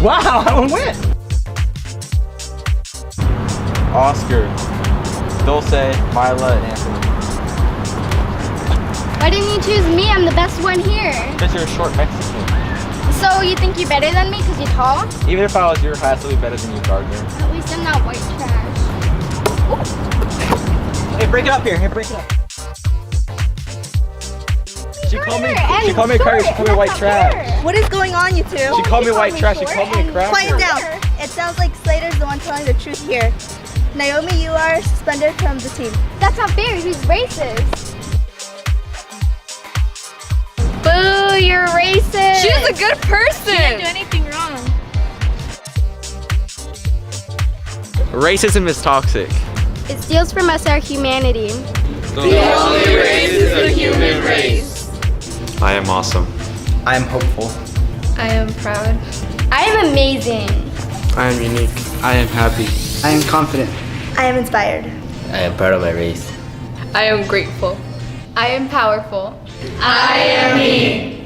Wow, I win. Oscar, Dulce, Mila, and Anthony. Why didn't you choose me? I'm the best one here. Because you're a short Mexican. So you think you're better than me because you're tall? Even if I was your height, I'd still be better than you, Gardner. At least I'm not white trash. Hey, break it up here. Hey, break it up. She called me a cracker. She called me white trash. What is going on, you two? She called me white trash. She called me a cracker. Quiet down. It sounds like Slater's the one telling the truth here. Naomi, you are suspended from the team. That's not fair. He's racist. Boo, you're racist. She's a good person. She didn't do anything wrong. Racism is toxic. It steals from us our humanity. The only race is the human race. I am awesome. I am hopeful. I am proud. I am amazing. I am unique. I am happy. I am confident. I am inspired. I am proud of my race. I am grateful. I am powerful. I am me.